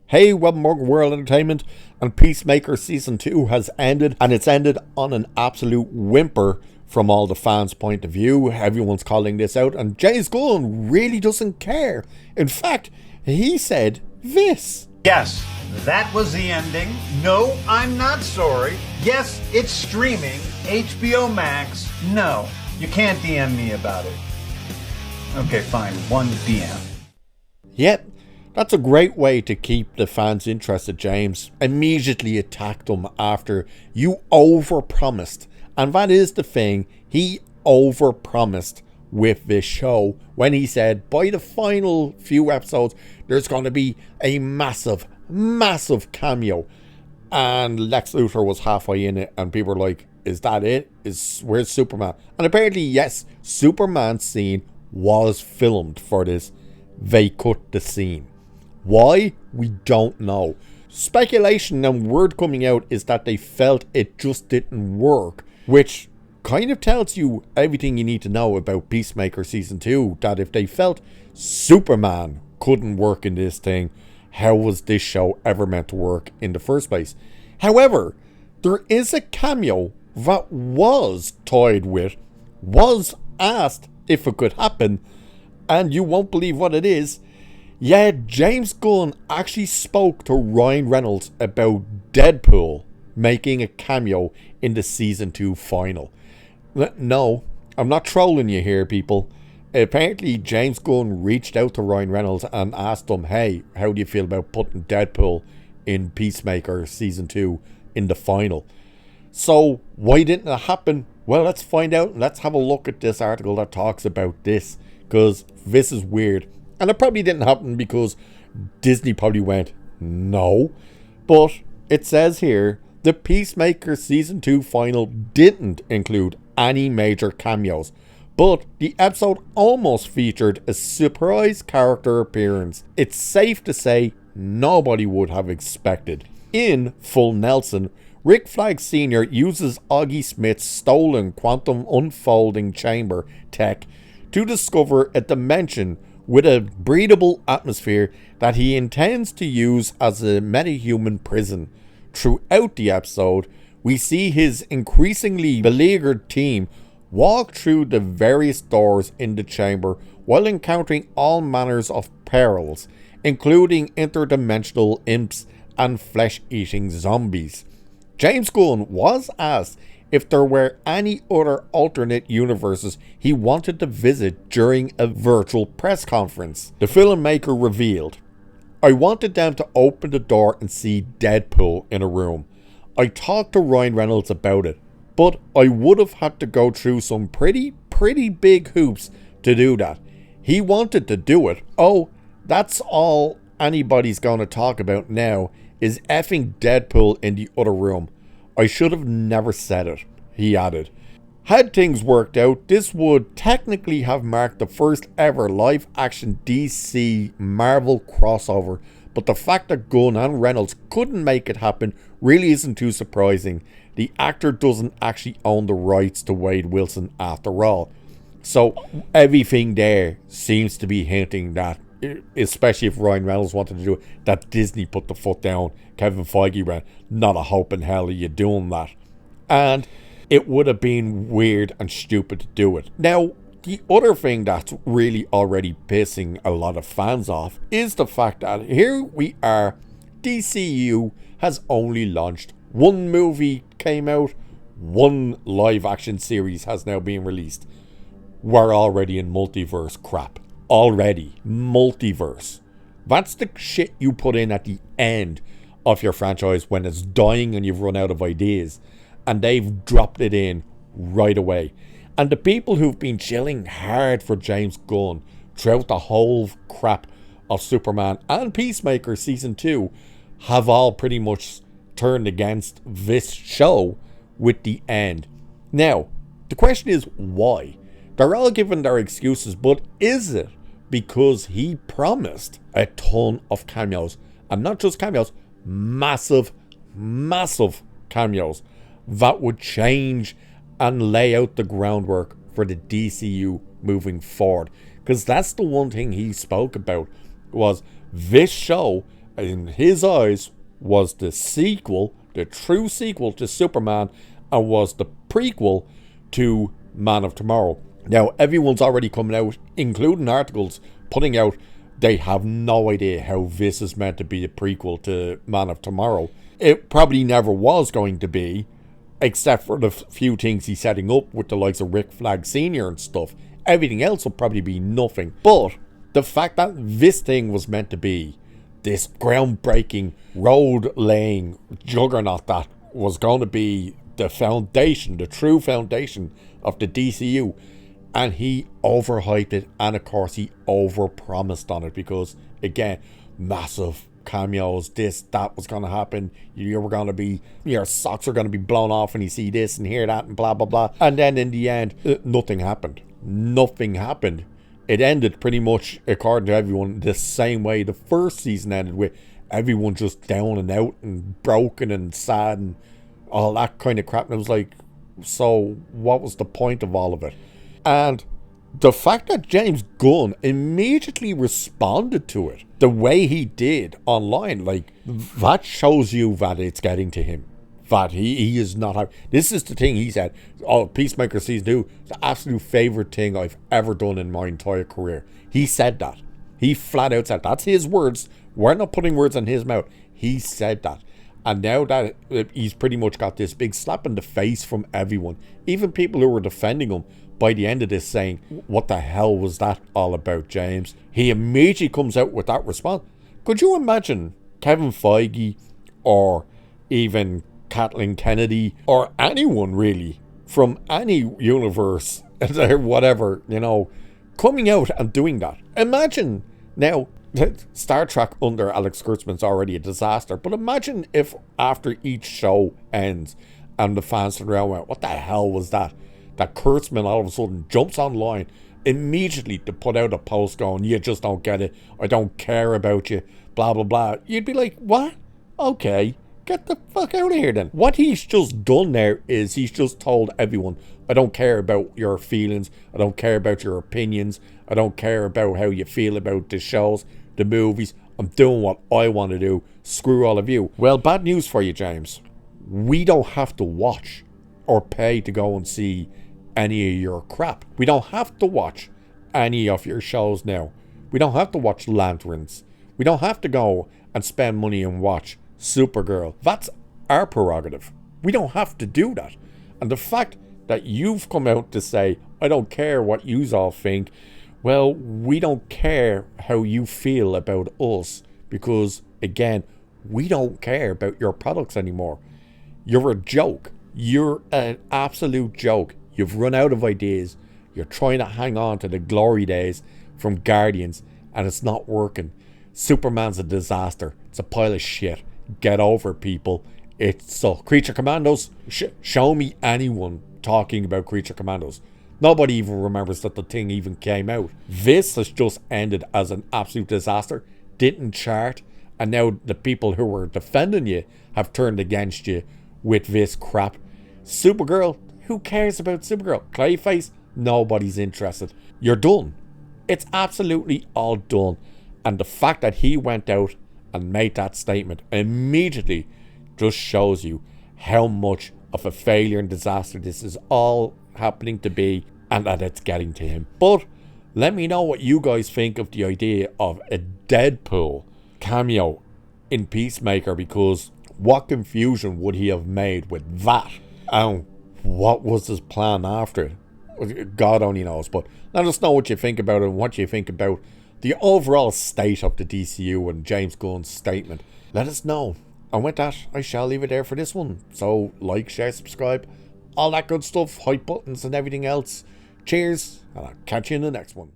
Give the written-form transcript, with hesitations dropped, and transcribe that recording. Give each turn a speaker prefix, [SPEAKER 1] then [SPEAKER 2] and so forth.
[SPEAKER 1] Hey, welcome to World Entertainment, and Peacemaker Season 2 has ended, and it's ended on an absolute whimper from all the fans' point of view. Everyone's calling this out, and James Gunn really doesn't care. In fact, he said this.
[SPEAKER 2] Yes, that was the ending. No, I'm not sorry. Yes, it's streaming. HBO Max. No, you can't DM me about it. Okay, fine. One DM.
[SPEAKER 1] Yep. That's a great way to keep the fans interested, James. Immediately attack them after you overpromised. And that is the thing, he overpromised with this show when he said by the final few episodes there's going to be a massive cameo. And Lex Luthor was halfway in it and people were like, is that it? Where's Superman? And apparently, yes, Superman's scene was filmed for this. They cut the scene. Why? We don't know. Speculation and word coming out is that they felt it just didn't work, which kind of tells you everything you need to know about Peacemaker Season 2, that if they felt Superman couldn't work in this thing, how was this show ever meant to work in the first place? However, there is a cameo that was toyed with, was asked if it could happen, and you won't believe what it is. Yeah, James Gunn actually spoke to Ryan Reynolds about Deadpool making a cameo in the Season 2 final. No, I'm not trolling you here, people. Apparently, James Gunn reached out to Ryan Reynolds and asked him, hey, how do you feel about putting Deadpool in Peacemaker Season 2 in the final? So, why didn't it happen? Well, let's find out. Let's have a look at this article that talks about this, because this is weird. And it probably didn't happen because Disney probably went, no. But it says here, the Peacemaker Season 2 final didn't include any major cameos. But the episode almost featured a surprise character appearance it's safe to say nobody would have expected. In Full Nelson, Rick Flag Sr. uses Augie Smith's stolen quantum unfolding chamber tech to discover a dimension with a breathable atmosphere that he intends to use as a metahuman prison. Throughout the episode, we see his increasingly beleaguered team walk through the various doors in the chamber while encountering all manners of perils, including interdimensional imps and flesh-eating zombies. James Gunn was asked if there were any other alternate universes he wanted to visit during a virtual press conference. The filmmaker revealed, I wanted them to open the door and see Deadpool in a room. I talked to Ryan Reynolds about it, but I would have had to go through some pretty big hoops to do that. He wanted to do it. Oh, that's all anybody's going to talk about now is effing Deadpool in the other room. I should have never said it, he added. Had things worked out, this would technically have marked the first ever live-action DC Marvel crossover, but the fact that Gunn and Reynolds couldn't make it happen really isn't too surprising. The actor doesn't actually own the rights to Wade Wilson after all. So everything there seems to be hinting that, especially if Ryan Reynolds wanted to do it, that Disney put the foot down. Kevin Feige went, not a hope in hell are you doing that. And it would have been weird and stupid to do it. Now, the other thing that's really already pissing a lot of fans off is the fact that here we are, DCU has only launched one movie came out, one live action series has now been released. We're already in multiverse crap. Already. Multiverse. That's the shit you put in at the end of your franchise when it's dying and you've run out of ideas. And they've dropped it in right away. And the people who've been chilling hard for James Gunn throughout the whole crap of Superman and Peacemaker Season 2 have all pretty much turned against this show with the end. Now, the question is why? They're all giving their excuses, but is it because he promised a ton of cameos? And not just cameos, massive cameos that would change and lay out the groundwork for the DCU moving forward. Because that's the one thing he spoke about, was this show in his eyes, was the sequel, the true sequel to Superman, and was the prequel to Man of Tomorrow. Now, everyone's already coming out, including articles, putting out they have no idea how this is meant to be a prequel to Man of Tomorrow. It probably never was going to be, except for the few things he's setting up with the likes of Rick Flag Sr. and stuff. Everything else will probably be nothing. But the fact that this thing was meant to be this groundbreaking, road-laying juggernaut that was going to be the foundation, the true foundation of the DCU, and he overhyped it, and of course he overpromised on it, because again, massive cameos, this, that was going to happen, you were going to be, your socks are going to be blown off and you see this and hear that and blah blah blah, and then in the end, nothing happened. It ended pretty much, according to everyone, the same way the first season ended, with everyone just down and out and broken and sad and all that kind of crap. And it was like, so what was the point of all of it? And the fact that James Gunn immediately responded to it the way he did online, like, that shows you that it's getting to him. That he is not... This is the thing he said. Oh, Peacemaker Season 2 is the absolute favourite thing I've ever done in my entire career. He said that. He flat out said, that's his words. We're not putting words in his mouth. He said that. And now that he's pretty much got this big slap in the face from everyone, even people who were defending him, by the end of this saying, what the hell was that all about, James? He immediately comes out with that response. Could you imagine Kevin Feige or even Kathleen Kennedy or anyone really from any universe or whatever, you know, coming out and doing that? Imagine now, Star Trek under Alex Kurtzman's already a disaster, but imagine if after each show ends and the fans turn around and went, what the hell was that? That Kurtzman all of a sudden jumps online immediately to put out a post going, you just don't get it, I don't care about you, blah blah blah. You'd be like, what? Okay, get the fuck out of here then. What he's just done there is he's just told everyone, I don't care about your feelings, I don't care about your opinions, I don't care about how you feel about the shows, the movies, I'm doing what I want to do, screw all of you. Well, bad news for you, James. We don't have to watch or pay to go and see any of your crap. We don't have to watch any of your shows now. We don't have to watch Lanterns. We don't have to go and spend money and watch Supergirl. That's our prerogative. We don't have to do that. And the fact that you've come out to say, I don't care what yous all think, well, we don't care how you feel about us, because again, we don't care about your products anymore. You're a joke. You're an absolute joke. You've run out of ideas. You're trying to hang on to the glory days from Guardians, and it's not working. Superman's a disaster. It's a pile of shit. Get over it, people. It's so. Creature Commandos. Show me anyone talking about Creature Commandos. Nobody even remembers that the thing even came out. This has just ended as an absolute disaster. Didn't chart. And now the people who were defending you have turned against you with this crap. Supergirl. Who cares about Supergirl? Clayface? Nobody's interested. You're done. It's absolutely all done. And the fact that he went out and made that statement immediately just shows you how much of a failure and disaster this is all happening to be, and that it's getting to him. But let me know what you guys think of the idea of a Deadpool cameo in Peacemaker, because what confusion would he have made with that? And what was his plan after it? God only knows. But let us know what you think about it, and what you think about the overall state of the DCU and James Gunn's statement. Let us know. And with that, I shall leave it there for this one. So like, share, subscribe, all that good stuff, hype buttons and everything else. Cheers, and I'll catch you in the next one.